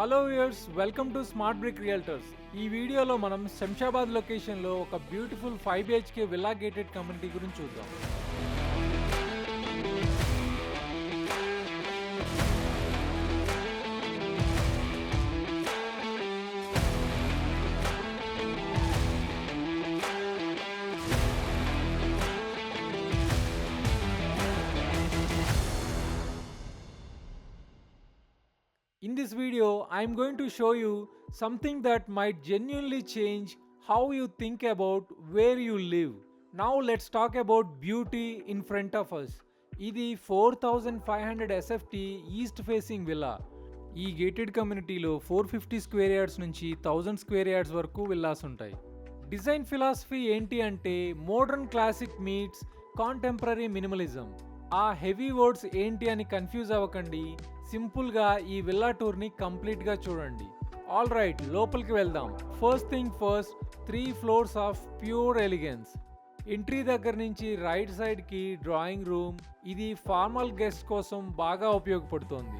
Hello viewers, welcome to smart brick realtors. ఈ వీడియోలో మనం శంషాబాద్ లొకేషన్లో ఒక beautiful 5 BHK villa gated community గురించి చూద్దాం. In this video, I am going to show you something that might genuinely change how you think about where you live. Now let's talk about beauty in front of us. ఇది 4500 SFT east facing villa. ఈ gated కమ్యూనిటీలో 450 square yards నుంచి 1000 square yards వరకు villas ఉంటాయి. Design philosophy ఏంటి అంటే modern classic meets contemporary minimalism. ఆ heavy words ఏంటి అని కన్ఫ్యూజ్ అవ్వకండి, సింపుల్గా ఈ విల్లా టూర్ని కంప్లీట్గా చూడండి. ఆల్ రైట్, లోపలికి వెళ్దాం. First thing first, 3 floors of pure elegance. Entry దగ్గర నుంచి రైట్ సైడ్కి డ్రాయింగ్ రూమ్. ఇది ఫార్మల్ గెస్ట్ కోసం బాగా ఉపయోగపడుతోంది.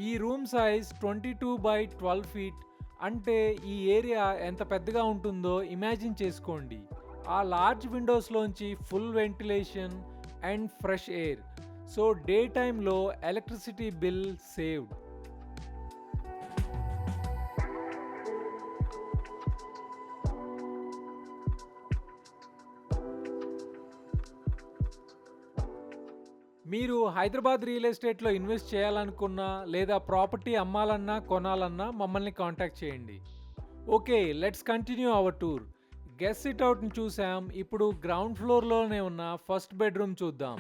ఈ రూమ్ సైజ్ 22 by 12 feet. అంటే ఈ ఏరియా ఎంత పెద్దగా ఉంటుందో ఇమాజిన్ చేసుకోండి. ఆ లార్జ్ విండోస్లోంచి full ventilation and fresh air. So day టైంలో ఎలక్ట్రిసిటీ బిల్ సేవ్డ్. మీరు హైదరాబాద్ రియల్ ఎస్టేట్లో ఇన్వెస్ట్ చేయాలనుకున్నా లేదా ప్రాపర్టీ అమ్మాలన్నా కొనాలన్నా మమ్మల్ని కాంటాక్ట్ చేయండి. Okay, let's continue our tour. Guest సిట్అవుట్ని చూసాం, ఇప్పుడు గ్రౌండ్ ఫ్లోర్లోనే ఉన్న ఫస్ట్ బెడ్రూమ్ చూద్దాం.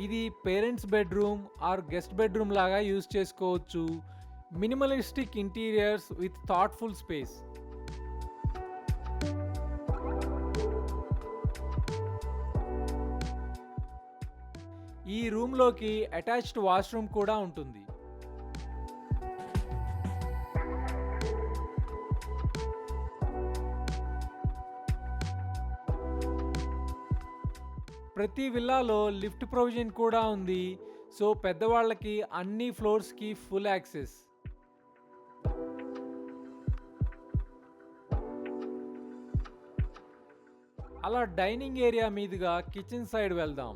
ఇది parents bedroom or guest bedroom లాగా యూజ్ చేసుకోవచ్చు. Minimalistic interiors with thoughtful space. ఈ రూమ్లోకి అటాచ్డ్ వాష్రూమ్ కూడా ఉంటుంది. ప్రతి విల్లాలో లిఫ్ట్ ప్రొవిజన్ కూడా ఉంది. సో పెద్దవాళ్ళకి అన్ని ఫ్లోర్స్కి ఫుల్ యాక్సెస్. అలా డైనింగ్ ఏరియా మీదుగా కిచెన్ సైడ్ వెళ్దాం.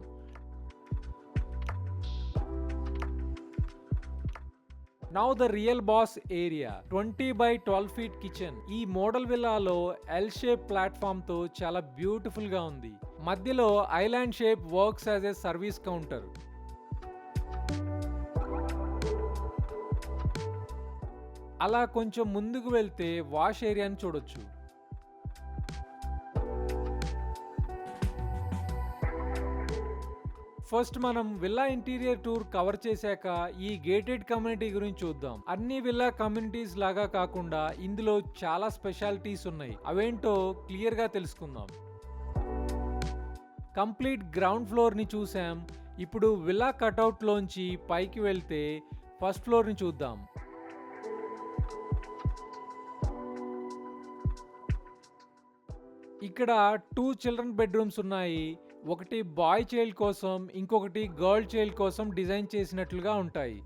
Now the real boss area, 20 by 12 feet kitchen. ఈ మోడల్ విల్లాలో ఎల్ షేప్ ప్లాట్ఫామ్ తో చాలా బ్యూటిఫుల్ గా ఉంది. మధ్యలో island shape works as a service counter. అలా కొంచెం ముందుకు వెళ్తే వాష్ ఏరియాని చూడొచ్చు. ఫస్ట్ మనం విల్లా ఇంటీరియర్ టూర్ కవర్ చేశాక ఈ గేటెడ్ కమ్యూనిటీ గురించి చూద్దాం. అన్ని విల్లా కమ్యూనిటీస్ లాగా కాకుండా ఇందులో చాలా స్పెషాలిటీస్ ఉన్నాయి. అవేంటో క్లియర్ గా తెలుసుకుందాం. కంప్లీట్ గ్రౌండ్ ఫ్లోర్ ని చూసాం. ఇప్పుడు విల్లా కట్అవుట్ లోంచి పైకి వెళ్తే ఫస్ట్ ఫ్లోర్ ని చూద్దాం. ఇక్కడ 2 చిల్డ్రన్ బెడ్రూమ్స్ ఉన్నాయి. ఒకటి బాయ్ చైల్డ్ కోసం, ఇంకొకటి గర్ల్ చైల్డ్ కోసం డిజైన్ చేసినట్లుగా ఉంటాయి.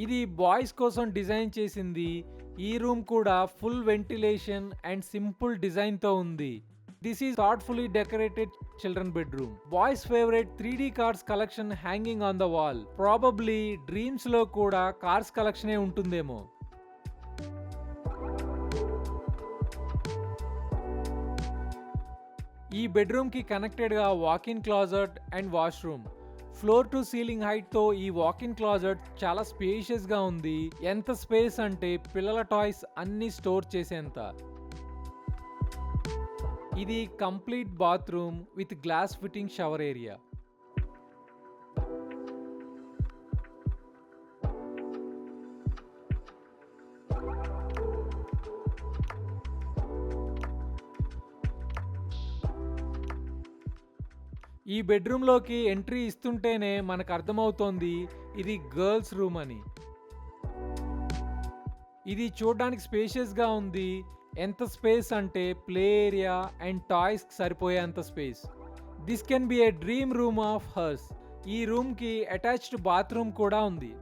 ఇది బాయ్స్ కోసం డిజైన్ చేసింది. ఈ రూమ్ కూడా ఫుల్ వెంటిలేషన్ అండ్ సింపుల్ డిజైన్తో ఉంది. This is thoughtfully decorated children bedroom. Boys favourite 3D cars collection hanging on the wall. Probably dreams లో కూడా కార్స్ కలెక్షనే ఉంటుందేమో. ఈ బెడ్రూమ్ కి కనెక్టెడ్ గా walk-in closet and washroom. Floor to ceiling height తో ఈ వాక్-ఇన్ క్లాజెట్ చాలా స్పేషియస్ గా ఉంది. ఎంత స్పేస్ అంటే పిల్లల టాయ్స్ అన్ని స్టోర్ చేసేంత. ఇది complete bathroom with glass fitting shower area. ఈ బెడ్రూమ్లోకి ఎంట్రీ ఇస్తుంటేనే మనకు అర్థమవుతోంది ఇది గర్ల్స్ రూమ్ అని. ఇది చూడడానికి స్పేషియస్గా ఉంది. ఎంత స్పేస్ అంటే ప్లే ఏరియా అండ్ టాయ్స్కి సరిపోయేంత space. This can be A dream room of hurts. ఈ రూమ్కి అటాచ్డ్ బాత్రూమ్ కూడా ఉంది.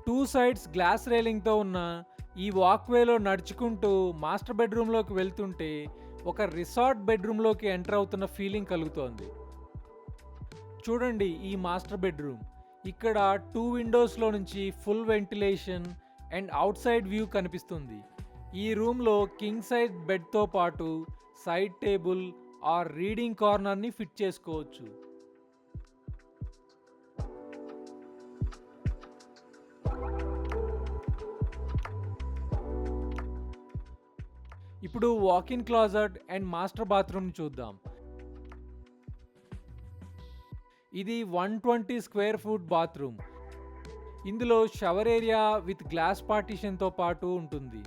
టూ సైడ్స్ గ్లాస్ రైలింగ్తో ఉన్న ఈ వాక్వేలో నడుచుకుంటూ మాస్టర్ బెడ్రూమ్లోకి వెళ్తుంటే ఒక రిసార్ట్ బెడ్రూమ్లోకి ఎంటర్ అవుతున్న ఫీలింగ్ కలుగుతోంది. చూడండి ఈ మాస్టర్ బెడ్రూమ్. ఇక్కడ 2 విండోస్లో నుంచి full ventilation and outside view కనిపిస్తుంది. ఈ రూమ్లో కింగ్ సైజ్ బెడ్తో పాటు సైడ్ టేబుల్ ఆర్ రీడింగ్ కార్నర్ని ఫిట్ చేసుకోవచ్చు. ఇప్పుడు walk in closet and master bathroom చూద్దాం. ఇది 120 స్క్వేర్ ఫుట్ బాత్రూమ్. ఇందులో షవర్ ఏరియా విత్ గ్లాస్ పార్టీషన్తో పాటు ఉంటుంది.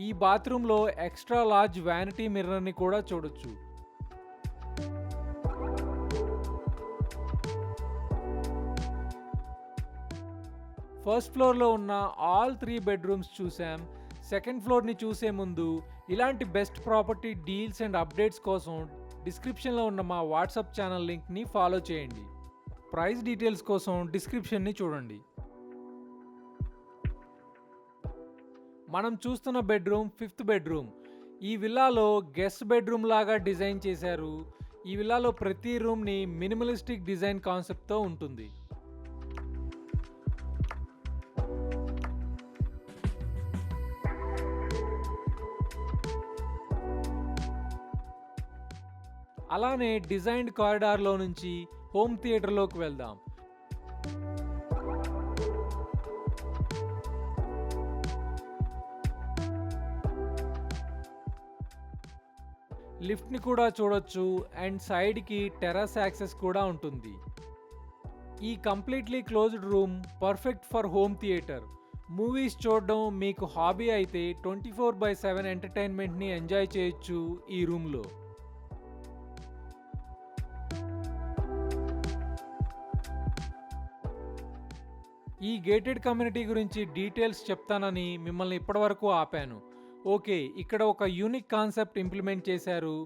ఈ బాత్రూంలో ఎక్స్ట్రా లార్జ్ వ్యానిటీ మిర్రర్ని కూడా చూడొచ్చు. ఫస్ట్ ఫ్లోర్లో ఉన్న ఆల్ 3 బెడ్రూమ్స్ చూసాం. సెకండ్ ఫ్లోర్ని చూసే ముందు ఇలాంటి best property deals and updates కోసం డిస్క్రిప్షన్లో ఉన్న మా వాట్సాప్ ఛానల్ లింక్ని ఫాలో చేయండి. ప్రైస్ డీటెయిల్స్ కోసం డిస్క్రిప్షన్ని చూడండి. మనం చూస్తున్న బెడ్రూమ్ 5th బెడ్రూమ్. ఈ విల్లాలో గెస్ట్ బెడ్రూమ్ లాగా డిజైన్ చేశారు. ఈ విల్లాలో ప్రతి రూమ్ని మినిమలిస్టిక్ డిజైన్ కాన్సెప్ట్తో ఉంటుంది. అలానే డిజైన్డ్ కారిడార్లో నుంచి హోమ్ థియేటర్లోకి వెళ్దాం. లిఫ్ట్ని కూడా చూడొచ్చు అండ్ సైడ్కి టెర్రస్ యాక్సెస్ కూడా ఉంటుంది. ఈ completely closed room perfect for home theatre. Movies చూడడం మీకు హాబీ అయితే 24/7 ఎంటర్టైన్మెంట్ని ఎంజాయ్ చేయొచ్చు ఈ రూమ్లో. ఈ గేటెడ్ కమ్యూనిటీ గురించి డీటెయిల్స్ చెప్తానని మిమ్మల్ని ఇప్పటివరకు ఆపాను. ఓకే, ఇక్కడ ఒక యూనిక్ కాన్సెప్ట్ ఇంప్లిమెంట్ చేశారు.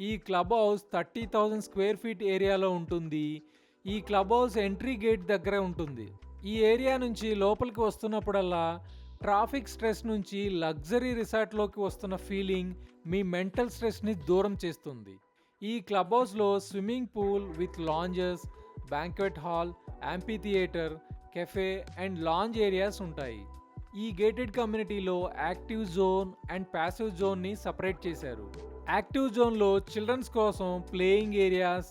ఈ క్లబ్ హౌస్ 30,000 స్క్వేర్ ఫీట్ ఏరియాలో ఉంటుంది. ఈ క్లబ్ హౌస్ ఎంట్రీ గేట్ దగ్గర ఉంటుంది. ఈ ఏరియా నుంచి లోపలికి వస్తున్నప్పుడల్లా ట్రాఫిక్ స్ట్రెస్ నుంచి లగ్జరీ రిసార్ట్లోకి వస్తున్న ఫీలింగ్ మీ మెంటల్ స్ట్రెస్ని దూరం చేస్తుంది. ఈ క్లబ్ హౌస్లో swimming pool with lounges, banquet hall, amphitheatre, cafe and lounge areas ఉంటాయి. ఈ గేటెడ్ కమ్యూనిటీలో యాక్టివ్ జోన్ అండ్ ప్యాసివ్ జోన్ని సపరేట్ చేశారు. యాక్టివ్ జోన్లో చిల్డ్రన్స్ కోసం ప్లేయింగ్ ఏరియాస్,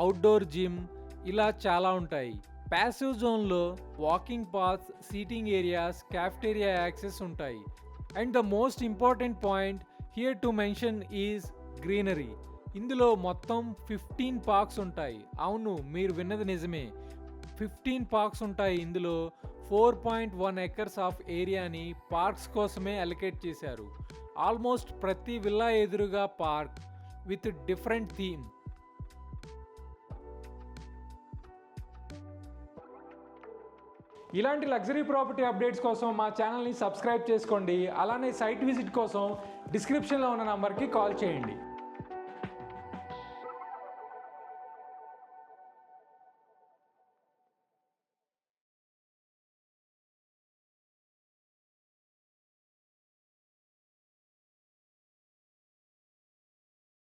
అవుట్డోర్ జిమ్ ఇలా చాలా ఉంటాయి. ప్యాసివ్ జోన్లో walking paths, seating areas, cafeteria access ఉంటాయి. And the most important point here to mention is greenery. ఇందులో మొత్తం 15 పార్క్స్ ఉంటాయి. అవును, మీరు విన్నది నిజమే, 15 పార్క్స్ ఉంటాయి. ఇందులో 4.1 ఎకర్స్ ఆఫ్ ఏరియాని పార్క్స్ కోసమే అలొకేట్ చేశారు. ఆల్మోస్ట్ ప్రతి విల్లా ఎదురుగా పార్క్ విత్ డిఫరెంట్ థీమ్. ఇలాంటి లగ్జరీ ప్రాపర్టీ అప్డేట్స్ కోసం మా ఛానల్ని సబ్స్క్రైబ్ చేసుకోండి. అలానే సైట్ విజిట్ కోసం డిస్క్రిప్షన్లో ఉన్న నంబర్కి కాల్ చేయండి.